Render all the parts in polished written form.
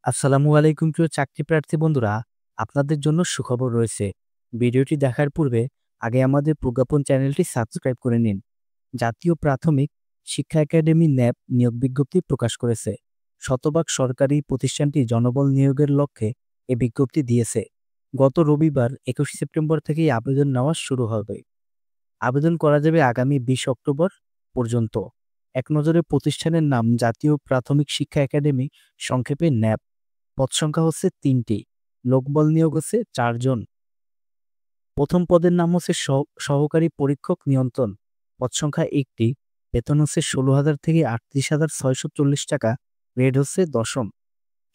আসসালামু আলাইকুম প্রিয় চাকরি প্রার্থী বন্ধুরা, আপনাদের জন্য সুখবর রয়েছে। ভিডিওটি দেখার পূর্বে আগে আমাদের প্রজ্ঞাপন চ্যানেলটি সাবস্ক্রাইব করে নিন। জাতীয় প্রাথমিক শিক্ষা একাডেমি ন্যাপ নিয়োগ বিজ্ঞপ্তি প্রকাশ করেছে। শতভাগ সরকারি প্রতিষ্ঠানটি জনবল নিয়োগের লক্ষ্যে এ বিজ্ঞপ্তি দিয়েছে। গত রবিবার ২১ সেপ্টেম্বর থেকেই আবেদন নেওয়া শুরু হবে। আবেদন করা যাবে আগামী ২০ অক্টোবর পর্যন্ত। এক নজরে প্রতিষ্ঠানের নাম জাতীয় প্রাথমিক শিক্ষা একাডেমি, সংক্ষেপে ন্যাপ। পদ সংখ্যা হচ্ছে ৩টি। লোকবল নিয়োগ হচ্ছে ৪ জন। প্রথম পদের নাম হচ্ছে সহকারী পরীক্ষক নিয়ন্ত্রণ। পদ সংখ্যা ১টি। বেতন হচ্ছে ১৬,০০০ থেকে ৩৮,৬৪০ টাকা। গ্রেড হচ্ছে দশম।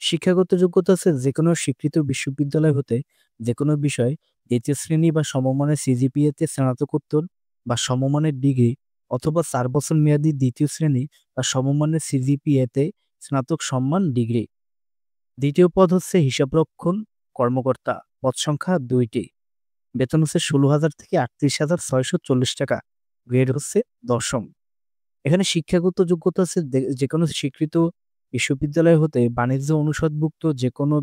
শিক্ষাগত যোগ্যতা হচ্ছে যেকোনো স্বীকৃত বিশ্ববিদ্যালয় হতে যেকোনো বিষয় দ্বিতীয় শ্রেণী বা সমমানের সিজিপিএতে স্নাতকোত্তর বা সমমানের ডিগ্রি অথবা ৪ বছর মেয়াদী দ্বিতীয় শ্রেণী বা সমমানের সিজিপিএতে স্নাতক সম্মান ডিগ্রি। দ্বিতীয় পদ হচ্ছে হিসাবরক্ষণ কর্মকর্তা। পদ সংখ্যা ২টি। বেতন হচ্ছে ১৬,০০০ থেকে ৩৮,৬৪০ টাকা। গ্রেড হচ্ছে দশম। এখানে শিক্ষাগত যোগ্যতা হচ্ছে যেকোনো স্বীকৃত বিশ্ববিদ্যালয় হতে বাণিজ্য অনুষদভুক্ত যেকোনো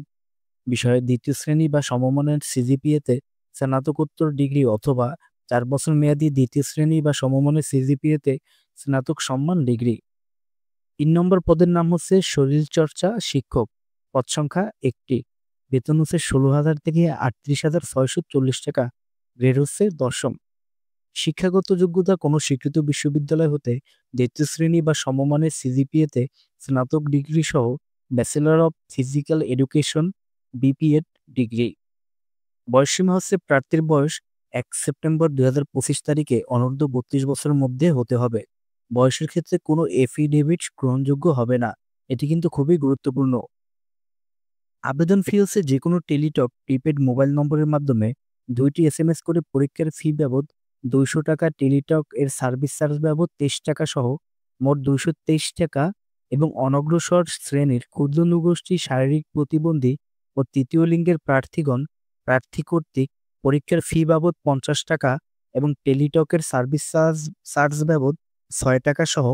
বিষয়ে দ্বিতীয় শ্রেণী বা সমমানের সিজিপিএতে স্নাতকোত্তর ডিগ্রি অথবা ৪ বছর মেয়াদী দ্বিতীয় শ্রেণী বা সমমানের সিজিপিএতে স্নাতক সম্মান ডিগ্রি। ৩ নম্বর পদের নাম হচ্ছে শরীরচর্চা শিক্ষক। পদ সংখ্যা ১টি। বেতন হচ্ছে ১৬,০০০ থেকে ৩৮,৬৪০ টাকা। গ্রেড হচ্ছে দশম। শিক্ষাগত যোগ্যতা কোনো স্বীকৃত বিশ্ববিদ্যালয় হতে দ্বিতীয় শ্রেণী বা সমমানের সিজিপিএতে স্নাতক ডিগ্রি সহ bachelor of physical education BPEd degree. বয়সসীমা হচ্ছে প্রার্থীর বয়স ১ সেপ্টেম্বর ২০২৫ তারিখে অনূর্ধ্ব ৩২ বছরের মধ্যে হতে হবে। বয়সের ক্ষেত্রে কোনো এফিডেভিট গ্রহণযোগ্য হবে না। এটি কিন্তু খুবই গুরুত্বপূর্ণ। আবেদন ফি হচ্ছে যেকোনো টেলিটক প্রিপেড মোবাইল নম্বরের মাধ্যমে ২টি এসএমএস করে পরীক্ষার ফি বাবদ ২০০ টাকা, টেলিটক এর সার্ভিস চার্জ বাবদ ২৩ টাকা সহ মোট ২২৩ টাকা এবং অনগ্রসর শ্রেণীর ক্ষুদ্র নৃগোষ্ঠী, শারীরিক প্রতিবন্ধী ও তৃতীয় লিঙ্গের প্রার্থীগণ প্রার্থী কর্তৃক পরীক্ষার ফি বাবদ ৫০ টাকা এবং টেলিটকের সার্ভিস চার্জ বাবদ ৬ টাকা সহ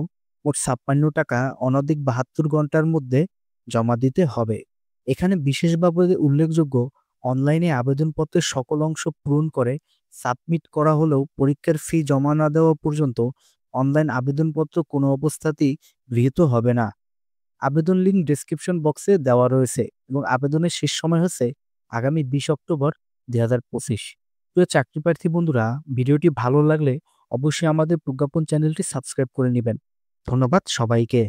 মোট ৫৬ টাকা অনধিক ৭২ ঘন্টার মধ্যে জমা দিতে হবে। এখানে বিশেষভাবে উল্লেখযোগ্য, অনলাইনে আবেদনপত্রের সকল অংশ পূরণ করে সাবমিট করা হলেও পরীক্ষার ফি জমা না দেওয়া পর্যন্ত অনলাইন আবেদনপত্র কোনো অবস্থাতেই গৃহীত হবে না। আবেদন লিঙ্ক ডেসক্রিপশন বক্সে দেওয়া রয়েছে এবং আবেদনের শেষ সময় হচ্ছে আগামী ২০ অক্টোবর ২০২৫। প্রিয় চাকরি প্রার্থী বন্ধুরা, ভিডিওটি ভালো লাগলে অবশ্যই আমাদের প্রজ্ঞাপন চ্যানেলটি সাবস্ক্রাইব করে নেবেন। ধন্যবাদ সবাইকে।